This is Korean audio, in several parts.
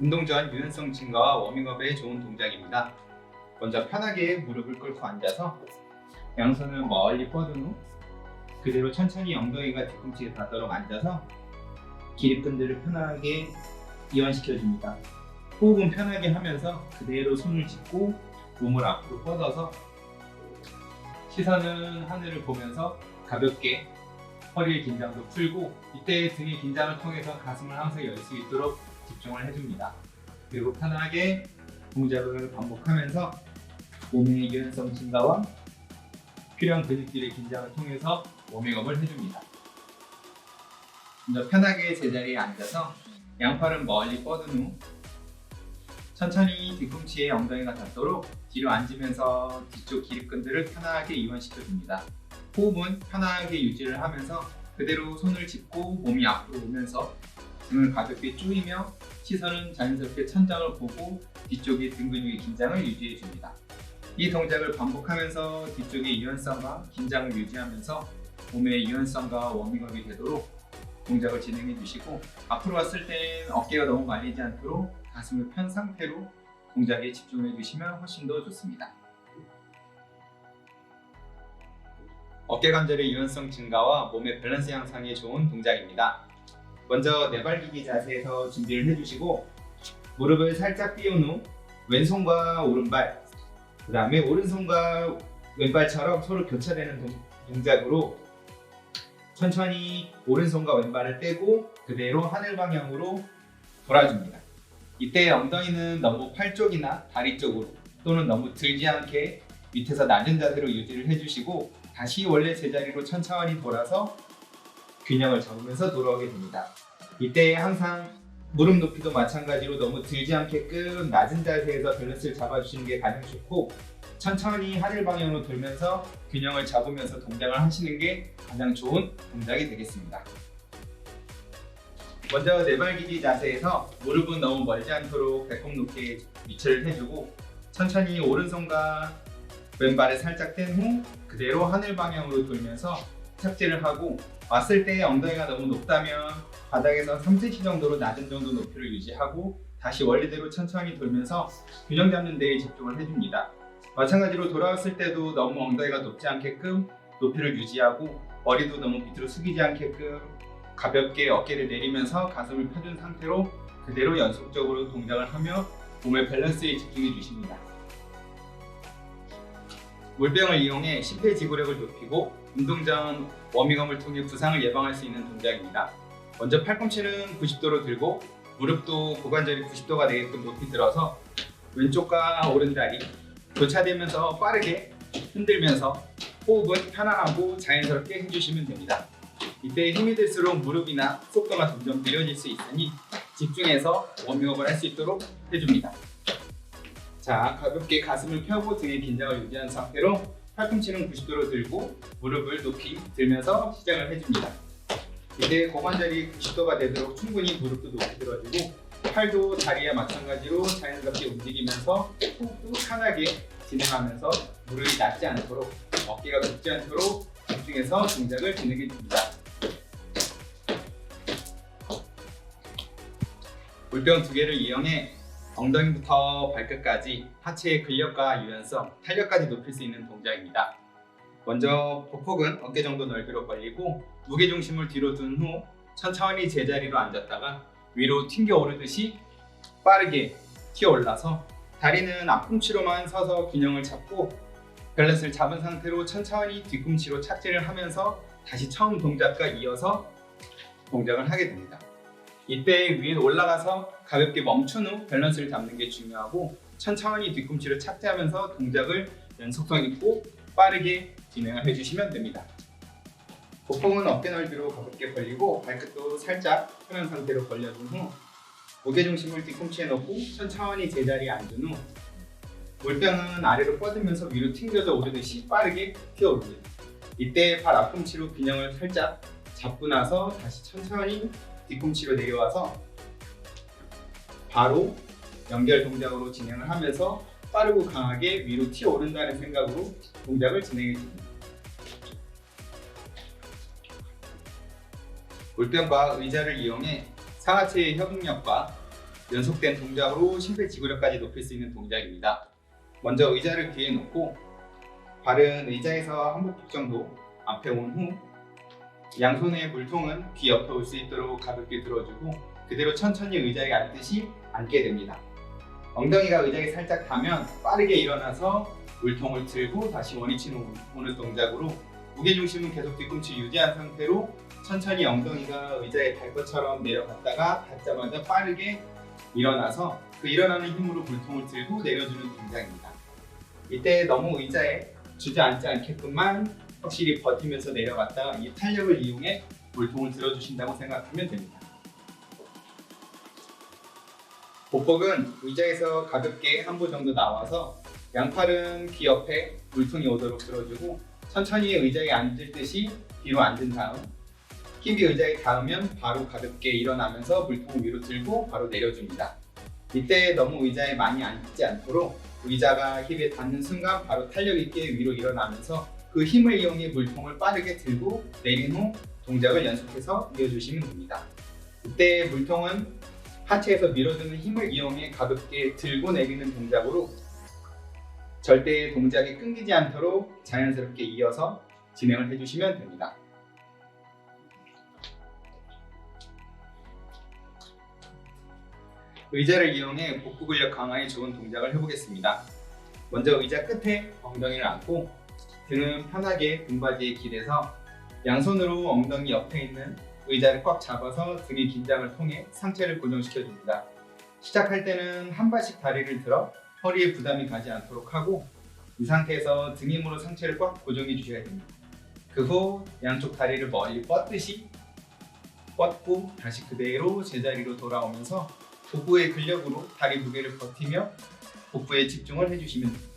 운동 전 유연성 증가와 워밍업에 좋은 동작입니다. 먼저 편하게 무릎을 꿇고 앉아서 양손을 멀리 뻗은 후 그대로 천천히 엉덩이가 뒤꿈치에 닿도록 앉아서 기립근들을 편하게 이완시켜줍니다. 호흡은 편하게 하면서 그대로 손을 짚고 몸을 앞으로 뻗어서 시선은 하늘을 보면서 가볍게 허리의 긴장도 풀고, 이때 등의 긴장을 통해서 가슴을 항상 열 수 있도록 집중을 해줍니다. 그리고 편하게 동작을 반복하면서 몸의 유연성 증가와 필요한 근육들의 긴장을 통해서 워밍업을 해줍니다. 먼저 편하게 제자리에 앉아서 양팔은 멀리 뻗은 후 천천히 뒤꿈치에 엉덩이가 닿도록 뒤로 앉으면서 뒤쪽 기립근들을 편하게 이완시켜줍니다. 호흡은 편하게 유지를 하면서 그대로 손을 짚고 몸이 앞으로 오면서 등을 가볍게 조이며 시선은 자연스럽게 천장을 보고 뒤쪽의 등 근육의 긴장을 유지해줍니다. 이 동작을 반복하면서 뒤쪽의 유연성과 긴장을 유지하면서 몸의 유연성과 워밍업이 되도록 동작을 진행해 주시고, 앞으로 왔을 땐 어깨가 너무 말리지 않도록 가슴을 편 상태로 동작에 집중해 주시면 훨씬 더 좋습니다. 어깨 관절의 유연성 증가와 몸의 밸런스 향상에 좋은 동작입니다. 먼저 내발기기 자세에서 준비를 해주시고, 무릎을 살짝 띄운 후 왼손과 오른발, 그 다음에 오른손과 왼발처럼 서로 교차되는 동작으로 천천히 오른손과 왼발을 떼고 그대로 하늘 방향으로 돌아줍니다. 이때 엉덩이는 너무 팔 쪽이나 다리 쪽으로 또는 너무 들지 않게 밑에서 낮은 자세로 유지를 해주시고, 다시 원래 제자리로 천천히 돌아서 균형을 잡으면서 돌아오게 됩니다. 이때 항상 무릎 높이도 마찬가지로 너무 들지 않게끔 낮은 자세에서 밸런스를 잡아주시는 게 가장 좋고, 천천히 하늘 방향으로 돌면서 균형을 잡으면서 동작을 하시는 게 가장 좋은 동작이 되겠습니다. 먼저 내발기기 자세에서 무릎은 너무 멀지 않도록 배꼽 높이에 위치를 해주고, 천천히 오른손과 왼발을 살짝 뗀 후 그대로 하늘 방향으로 돌면서 착지를 하고, 왔을 때 엉덩이가 너무 높다면 바닥에서 3cm 정도로 낮은 정도 높이를 유지하고 다시 원래대로 천천히 돌면서 균형 잡는 데에 집중을 해줍니다. 마찬가지로 돌아왔을 때도 너무 엉덩이가 높지 않게끔 높이를 유지하고, 머리도 너무 밑으로 숙이지 않게끔 가볍게 어깨를 내리면서 가슴을 펴준 상태로 그대로 연속적으로 동작을 하며 몸의 밸런스에 집중해 주십니다. 물병을 이용해 심폐지구력을 높이고 운동 전 워밍업을 통해 부상을 예방할 수 있는 동작입니다. 먼저 팔꿈치는 90도로 들고 무릎도 고관절이 90도가 되게끔 높이 들어서 왼쪽과 오른다리 교차되면서 빠르게 흔들면서 호흡은 편안하고 자연스럽게 해주시면 됩니다. 이때 힘이 들수록 무릎이나 속도가 점점 느려질 수 있으니 집중해서 워밍업을 할 수 있도록 해줍니다. 자, 가볍게 가슴을 펴고 등의 긴장을 유지한 상태로 팔꿈치는 90도로 들고 무릎을 높이 들면서 시작을 해줍니다. 이때 고관절이 90도가 되도록 충분히 무릎도 높이 들어주고, 팔도 다리와 마찬가지로 자연스럽게 움직이면서 호흡도 편하게 진행하면서 무릎이 낮지 않도록, 어깨가 굽지 않도록 집중해서 동작을 진행해 줍니다. 물병 2개를 이용해 엉덩이부터 발끝까지 하체의 근력과 유연성, 탄력까지 높일 수 있는 동작입니다. 먼저 보폭은 어깨 정도 넓이로 벌리고 무게중심을 뒤로 둔 후 천천히 제자리로 앉았다가 위로 튕겨 오르듯이 빠르게 튀어 올라서 다리는 앞꿈치로만 서서 균형을 잡고 밸런스를 잡은 상태로 천천히 뒤꿈치로 착지를 하면서 다시 처음 동작과 이어서 동작을 하게 됩니다. 이때 위로 올라가서 가볍게 멈춘 후 밸런스를 잡는 게 중요하고, 천천히 뒤꿈치로 착지하면서 동작을 연속성 있고 빠르게 진행을 해주시면 됩니다. 보폭은 어깨 넓이로 가볍게 벌리고 발끝도 살짝 펴는 상태로 벌려준 후 무게중심을 뒤꿈치에 놓고 천천히 제자리에 앉은 후 물병은 아래로 뻗으면서 위로 튕겨져 오르듯이 빠르게 튀어오릅니다. 이때 발 앞꿈치로 균형을 살짝 잡고 나서 다시 천천히 뒤꿈치로 내려와서 바로 연결 동작으로 진행을 하면서 빠르고 강하게 위로 튀어오른다는 생각으로 동작을 진행해 줍니다. 물병과 의자를 이용해 상하체의 협응력과 연속된 동작으로 심폐지구력까지 높일 수 있는 동작입니다. 먼저 의자를 뒤에 놓고 발은 의자에서 한복폭 정도 앞에 온 후 양손의 물통은 귀 옆에 올 수 있도록 가볍게 들어주고 그대로 천천히 의자에 앉듯이 앉게 됩니다. 엉덩이가 의자에 살짝 닿으면 빠르게 일어나서 물통을 들고 다시 원위치로 오는 동작으로 무게중심은 계속 뒤꿈치 유지한 상태로 천천히 엉덩이가 의자에 닿을 것처럼 내려갔다가 닿자마자 빠르게 일어나서 그 일어나는 힘으로 물통을 들고 내려주는 동작입니다. 이때 너무 의자에 주저앉지 않게끔만 확실히 버티면서 내려갔다가 이 탄력을 이용해 물통을 들어주신다고 생각하면 됩니다. 보폭은 의자에서 가볍게 한 보 정도 나와서 양팔은 귀 옆에 물통이 오도록 들어주고 천천히 의자에 앉을 듯이 뒤로 앉은 다음 힙이 의자에 닿으면 바로 가볍게 일어나면서 물통을 위로 들고 바로 내려줍니다. 이때 너무 의자에 많이 앉지 않도록 의자가 힙에 닿는 순간 바로 탄력 있게 위로 일어나면서 그 힘을 이용해 물통을 빠르게 들고 내린 후 동작을 연속해서 이어주시면 됩니다. 이때 물통은 하체에서 밀어주는 힘을 이용해 가볍게 들고 내리는 동작으로 절대 동작이 끊기지 않도록 자연스럽게 이어서 진행을 해주시면 됩니다. 의자를 이용해 복부 근력 강화에 좋은 동작을 해보겠습니다. 먼저 의자 끝에 엉덩이를 안고 등은 편하게 등받이에 기대서 양손으로 엉덩이 옆에 있는 의자를 꽉 잡아서 등의 긴장을 통해 상체를 고정시켜줍니다. 시작할 때는 한 발씩 다리를 들어 허리에 부담이 가지 않도록 하고 이 상태에서 등 힘으로 상체를 꽉 고정해 주셔야 됩니다. 그 후 양쪽 다리를 멀리 뻗듯이 뻗고 다시 그대로 제자리로 돌아오면서 복부의 근력으로 다리 무게를 버티며 복부에 집중을 해주시면 됩니다.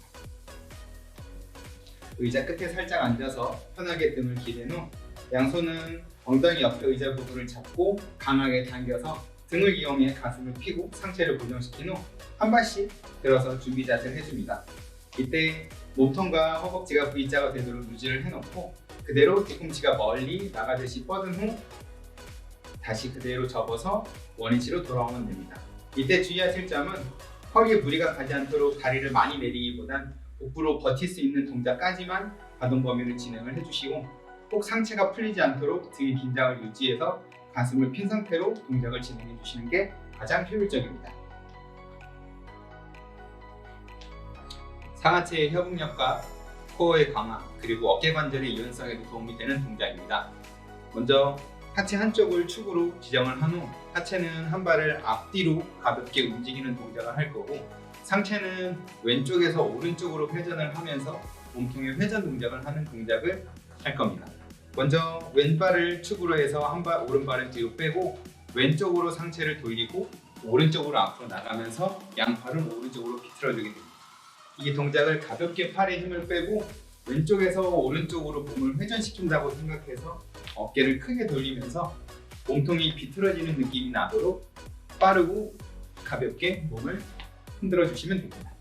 의자 끝에 살짝 앉아서 편하게 등을 기댄 후 양손은 엉덩이 옆에 의자 부분을 잡고 강하게 당겨서 등을 이용해 가슴을 펴고 상체를 고정시킨 후 한 발씩 들어서 준비 자세를 해줍니다. 이때 몸통과 허벅지가 V자가 되도록 유지를 해놓고 그대로 뒤꿈치가 멀리 나가듯이 뻗은 후 다시 그대로 접어서 원위치로 돌아오면 됩니다. 이때 주의하실 점은 허리에 무리가 가지 않도록 다리를 많이 내리기보단 복부로 버틸 수 있는 동작까지만 가동 범위를 진행을 해주시고 꼭 상체가 풀리지 않도록 등의 긴장을 유지해서 가슴을 핀 상태로 동작을 진행해 주시는 게 가장 효율적입니다. 상하체의 협응력과 코어의 강화 그리고 어깨 관절의 유연성에도 도움이 되는 동작입니다. 먼저 하체 한쪽을 축으로 지정을 한 후 하체는 한 발을 앞뒤로 가볍게 움직이는 동작을 할 거고 상체는 왼쪽에서 오른쪽으로 회전을 하면서 몸통의 회전 동작을 하는 동작을 할 겁니다. 먼저 왼발을 축으로 해서 한 발 오른발을 뒤로 빼고 왼쪽으로 상체를 돌리고 오른쪽으로 앞으로 나가면서 양팔은 오른쪽으로 비틀어주게 됩니다. 이 동작을 가볍게 팔에 힘을 빼고 왼쪽에서 오른쪽으로 몸을 회전시킨다고 생각해서 어깨를 크게 돌리면서 몸통이 비틀어지는 느낌이 나도록 빠르고 가볍게 몸을 흔들어 주시면 됩니다.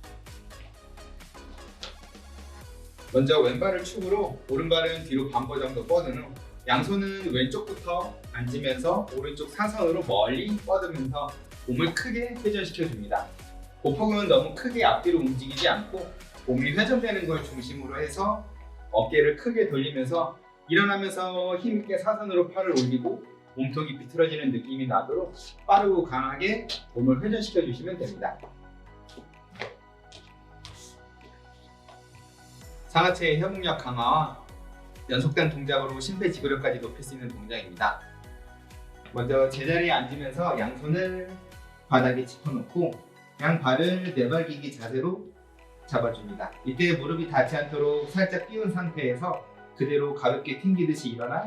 먼저 왼발을 축으로 오른발은 뒤로 반보 정도 뻗은 후 양손은 왼쪽부터 앉으면서 오른쪽 사선으로 멀리 뻗으면서 몸을 크게 회전시켜 줍니다. 보폭은 너무 크게 앞뒤로 움직이지 않고 몸이 회전되는 걸 중심으로 해서 어깨를 크게 돌리면서 일어나면서 힘있게 사선으로 팔을 올리고 몸통이 비틀어지는 느낌이 나도록 빠르고 강하게 몸을 회전시켜 주시면 됩니다. 상하체의 협응력 강화와 연속된 동작으로 심폐지구력까지 높일 수 있는 동작입니다. 먼저 제자리에 앉으면서 양손을 바닥에 짚어놓고 양발을 네발기기 자세로 잡아줍니다. 이때 무릎이 닿지 않도록 살짝 끼운 상태에서 그대로 가볍게 튕기듯이 일어나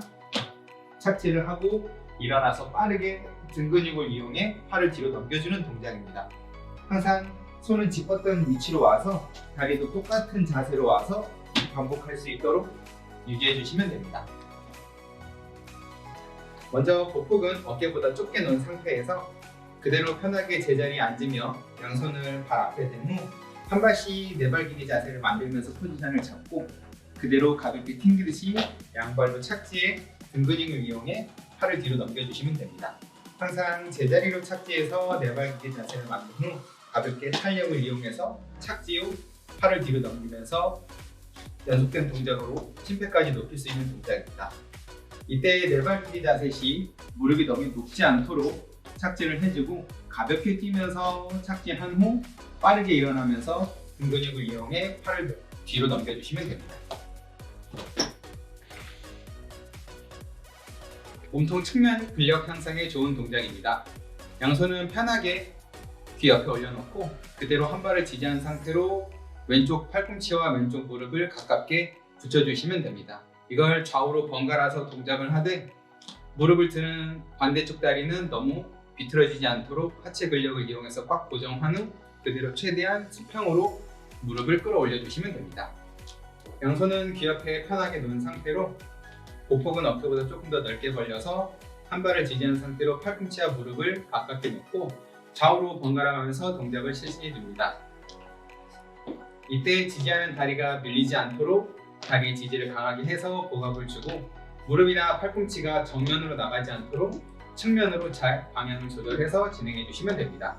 착지를 하고 일어나서 빠르게 등 근육을 이용해 팔을 뒤로 넘겨주는 동작입니다. 항상 손을 짚었던 위치로 와서 다리도 똑같은 자세로 와서 반복할 수 있도록 유지해 주시면 됩니다. 먼저 보폭은 어깨보다 좁게 놓은 상태에서 그대로 편하게 제자리에 앉으며 양손을 발 앞에 댄 후 한 발씩 네발기기 자세를 만들면서 포지션을 잡고 그대로 가볍게 튕기듯이 양발로 착지해 등 근육을 이용해 팔을 뒤로 넘겨주시면 됩니다. 항상 제자리로 착지해서 네발 기대 자세를 만든 후 가볍게 탄력을 이용해서 착지 후 팔을 뒤로 넘기면서 연속된 동작으로 심폐까지 높일 수 있는 동작입니다. 이때 네발 기대 자세 시 무릎이 너무 높지 않도록 착지를 해주고 가볍게 뛰면서 착지한 후 빠르게 일어나면서 등 근육을 이용해 팔을 뒤로 넘겨주시면 됩니다. 몸통 측면 근력 향상에 좋은 동작입니다. 양손은 편하게 귀 옆에 올려놓고 그대로 한 발을 지지한 상태로 왼쪽 팔꿈치와 왼쪽 무릎을 가깝게 붙여주시면 됩니다. 이걸 좌우로 번갈아서 동작을 하되 무릎을 드는 반대쪽 다리는 너무 비틀어지지 않도록 하체 근력을 이용해서 꽉 고정한 후 그대로 최대한 수평으로 무릎을 끌어올려 주시면 됩니다. 양손은 귀 옆에 편하게 놓은 상태로 보폭은 어깨보다 조금 더 넓게 벌려서 한 발을 지지한 상태로 팔꿈치와 무릎을 가깝게 놓고 좌우로 번갈아가면서 동작을 실시해 줍니다. 이때 지지하는 다리가 밀리지 않도록 다리 지지를 강하게 해서 보갑을 주고 무릎이나 팔꿈치가 정면으로 나가지 않도록 측면으로 잘 방향을 조절해서 진행해 주시면 됩니다.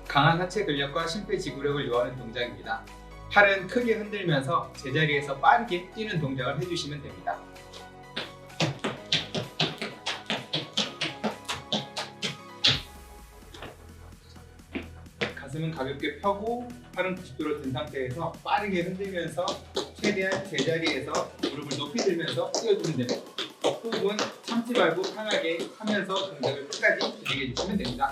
강한 하체 근력과 심폐지구력을 요하는 동작입니다. 팔은 크게 흔들면서 제자리에서 빠르게 뛰는 동작을 해주시면 됩니다. 가슴은 가볍게 펴고 팔은 90도로 든 상태에서 빠르게 흔들면서 최대한 제자리에서 무릎을 높이 들면서 뛰어주면 됩니다. 호흡은 참지 말고 편하게 하면서 동작을 끝까지 진행해 주시면 됩니다.